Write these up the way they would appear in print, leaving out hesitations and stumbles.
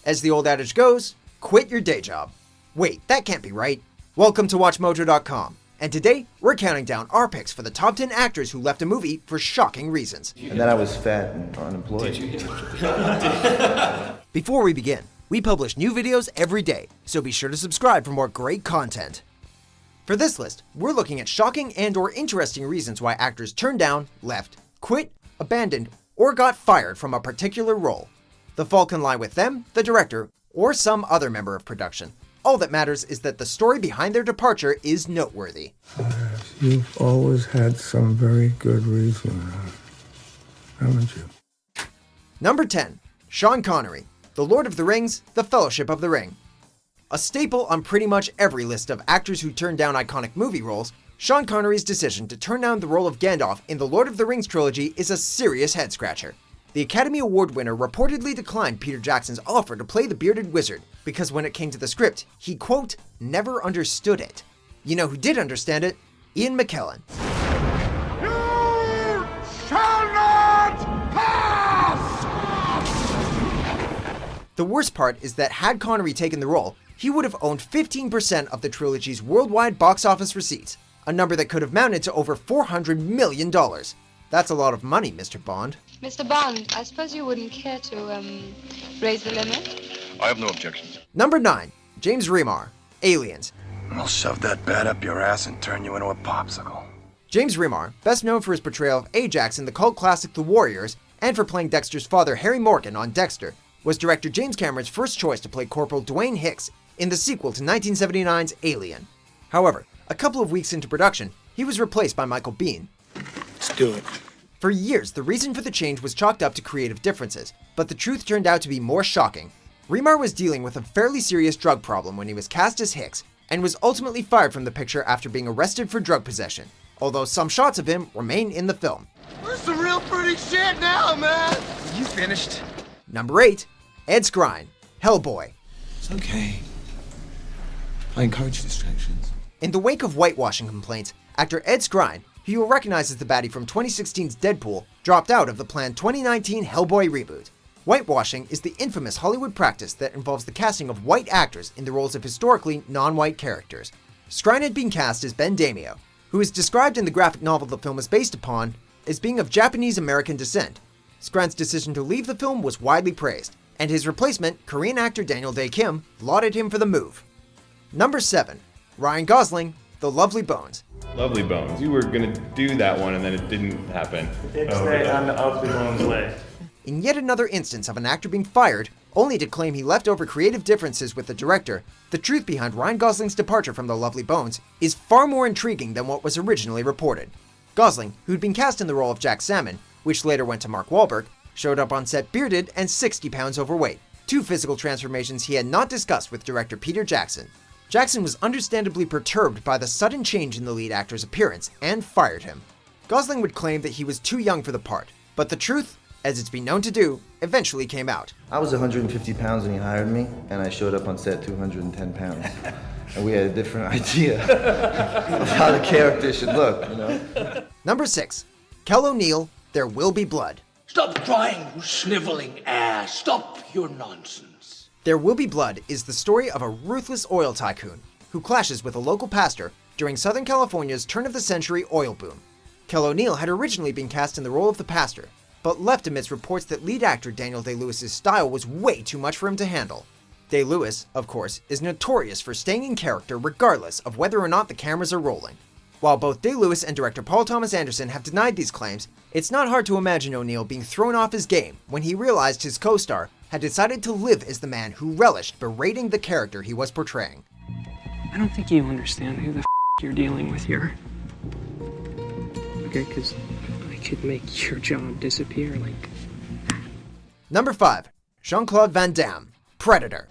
As the old adage goes, quit your day job. Wait, that can't be right. Welcome to WatchMojo.com, and today we're counting down our picks for the top 10 actors who left a movie for shocking reasons. And then I was fat and unemployed. Before we begin, we publish new videos every day, so be sure to subscribe for more great content. For this list, we're looking at shocking and/or interesting reasons why actors turned down, left, quit, abandoned, or got fired from a particular role. The fault can lie with them, the director, or some other member of production. All that matters is that the story behind their departure is noteworthy. You've always had some very good reason, haven't you? Number 10. Sean Connery, The Lord of the Rings, The Fellowship of the Ring. A staple on pretty much every list of actors who turned down iconic movie roles, Sean Connery's decision to turn down the role of Gandalf in the Lord of the Rings trilogy is a serious head-scratcher. The Academy Award winner reportedly declined Peter Jackson's offer to play the bearded wizard because when it came to the script, he, quote, never understood it. You know who did understand it? Ian McKellen. You shall not pass! The worst part is that had Connery taken the role, he would have owned 15% of the trilogy's worldwide box office receipts, a number that could have mounted to over $400 million. That's a lot of money, Mr. Bond. Mr. Bond, I suppose you wouldn't care to, raise the limit? I have no objections. Number 9. James Remar, Aliens. I'll shove that bat up your ass and turn you into a popsicle. James Remar, best known for his portrayal of Ajax in the cult classic The Warriors, and for playing Dexter's father Harry Morgan on Dexter, was director James Cameron's first choice to play Corporal Dwayne Hicks in the sequel to 1979's Alien. However, a couple of weeks into production, he was replaced by Michael Biehn. Let's do it. For years, the reason for the change was chalked up to creative differences, but the truth turned out to be more shocking. Remar was dealing with a fairly serious drug problem when he was cast as Hicks, and was ultimately fired from the picture after being arrested for drug possession, although some shots of him remain in the film. This is some real pretty shit now, man! You finished? Number 8. Ed Skrein, Hellboy. It's okay. I encourage distractions. In the wake of whitewashing complaints, actor Ed Skrein, who you will recognize as the baddie from 2016's Deadpool, dropped out of the planned 2019 Hellboy reboot. Whitewashing is the infamous Hollywood practice that involves the casting of white actors in the roles of historically non-white characters. Skrein had been cast as Ben Daimio, who is described in the graphic novel the film is based upon as being of Japanese-American descent. Skrein's decision to leave the film was widely praised, and his replacement, Korean actor dae-kim, lauded him for the move. Number 7. Ryan Gosling, The Lovely Bones. Lovely Bones. You were gonna do that one and then it didn't happen. It's on the Ugly Bones list. In yet another instance of an actor being fired, only to claim he left over creative differences with the director, the truth behind Ryan Gosling's departure from The Lovely Bones is far more intriguing than what was originally reported. Gosling, who'd been cast in the role of Jack Salmon, which later went to Mark Wahlberg, showed up on set bearded and 60 pounds overweight, two physical transformations he had not discussed with director Peter Jackson. Jackson was understandably perturbed by the sudden change in the lead actor's appearance and fired him. Gosling would claim that he was too young for the part, but the truth, as it's been known to do, eventually came out. I was 150 pounds when he hired me, and I showed up on set 210 pounds. And we had a different idea of how the character should look, you know? Number 6. Kel O'Neill, There Will Be Blood. Stop crying, you sniveling ass. Stop your nonsense. There Will Be Blood is the story of a ruthless oil tycoon who clashes with a local pastor during Southern California's turn-of-the-century oil boom. Kel O'Neill had originally been cast in the role of the pastor, but left amidst reports that lead actor Daniel Day-Lewis's style was way too much for him to handle. Day-Lewis, of course, is notorious for staying in character regardless of whether or not the cameras are rolling. While both Day-Lewis and director Paul Thomas Anderson have denied these claims, it's not hard to imagine O'Neill being thrown off his game when he realized his co-star had decided to live as the man who relished berating the character he was portraying. I don't think you understand who the you're dealing with here. Okay, because I could make your job disappear like that. Number 5. Jean-Claude Van Damme, Predator.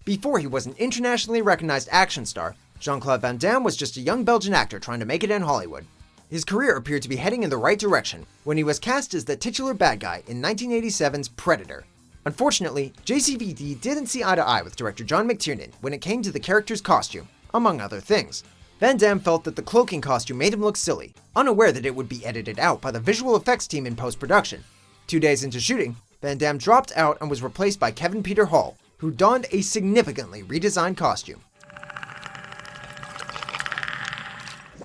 Before he was an internationally recognized action star, Jean-Claude Van Damme was just a young Belgian actor trying to make it in Hollywood. His career appeared to be heading in the right direction when he was cast as the titular bad guy in 1987's Predator. Unfortunately, JCVD didn't see eye to eye with director John McTiernan when it came to the character's costume, among other things. Van Damme felt that the cloaking costume made him look silly, unaware that it would be edited out by the visual effects team in post-production. 2 days into shooting, Van Damme dropped out and was replaced by Kevin Peter Hall, who donned a significantly redesigned costume.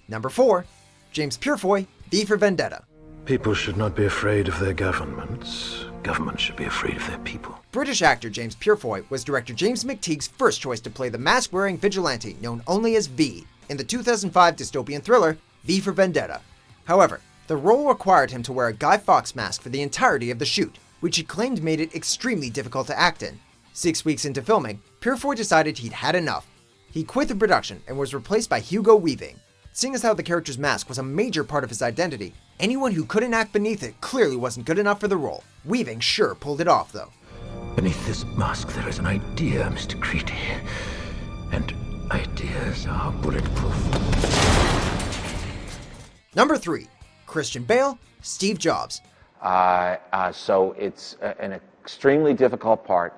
Number 4. Jame Purefoy, V for Vendetta. People should not be afraid of their governments. Governments should be afraid of their people. British actor Jame Purefoy was director James McTeague's first choice to play the mask-wearing vigilante known only as V in the 2005 dystopian thriller V for Vendetta. However, the role required him to wear a Guy Fawkes mask for the entirety of the shoot, which he claimed made it extremely difficult to act in. 6 weeks into filming, Purefoy decided he'd had enough. He quit the production and was replaced by Hugo Weaving. Seeing as how the character's mask was a major part of his identity, anyone who couldn't act beneath it clearly wasn't good enough for the role. Weaving sure pulled it off, though. Beneath this mask there is an idea, Mr. Creedy. And ideas are bulletproof. Number 3. Christian Bale, Steve Jobs. So it's an extremely difficult part,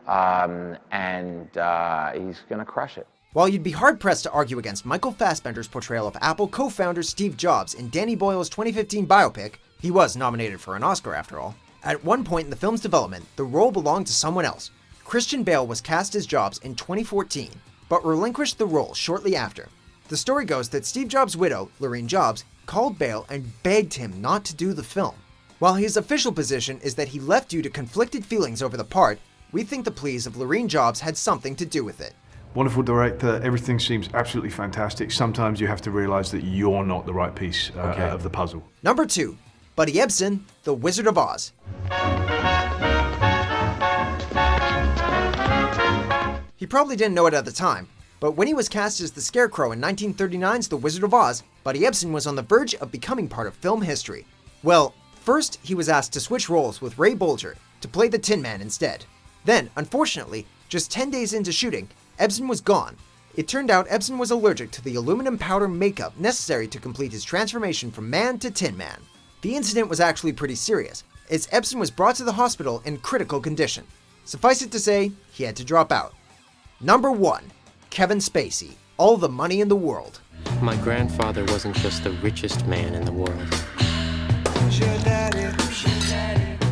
and he's going to crush it. While you'd be hard-pressed to argue against Michael Fassbender's portrayal of Apple co-founder Steve Jobs in Danny Boyle's 2015 biopic, he was nominated for an Oscar after all, at one point in the film's development, the role belonged to someone else. Christian Bale was cast as Jobs in 2014, but relinquished the role shortly after. The story goes that Steve Jobs' widow, Lorraine Jobs, called Bale and begged him not to do the film. While his official position is that he left due to conflicted feelings over the part, we think the pleas of Lorraine Jobs had something to do with it. Wonderful director, everything seems absolutely fantastic. Sometimes you have to realize that you're not the right piece of the puzzle. Number 2. Buddy Ebsen, The Wizard of Oz. He probably didn't know it at the time, but when he was cast as the Scarecrow in 1939's The Wizard of Oz, Buddy Ebsen was on the verge of becoming part of film history. Well, first he was asked to switch roles with Ray Bolger to play the Tin Man instead. Then, unfortunately, just 10 days into shooting, Ebsen was gone. It turned out Ebsen was allergic to the aluminum powder makeup necessary to complete his transformation from man to Tin Man. The incident was actually pretty serious, as Ebsen was brought to the hospital in critical condition. Suffice it to say, he had to drop out. Number 1. Kevin Spacey, All the Money in the World. My grandfather wasn't just the richest man in the world.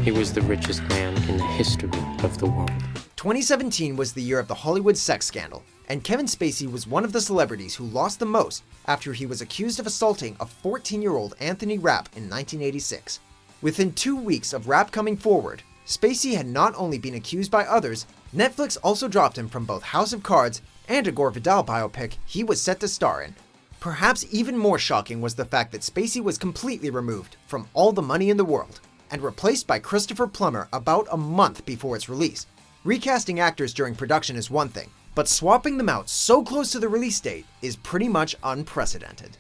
He was the richest man in the history of the world. 2017 was the year of the Hollywood sex scandal, and Kevin Spacey was one of the celebrities who lost the most after he was accused of assaulting a 14-year-old Anthony Rapp in 1986. Within 2 weeks of Rapp coming forward, Spacey had not only been accused by others, Netflix also dropped him from both House of Cards and a Gore Vidal biopic he was set to star in. Perhaps even more shocking was the fact that Spacey was completely removed from All the Money in the World and replaced by Christopher Plummer about a month before its release. Recasting actors during production is one thing, but swapping them out so close to the release date is pretty much unprecedented.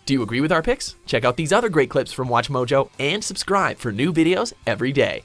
Do you agree with our picks? Check out these other great clips from WatchMojo and subscribe for new videos every day.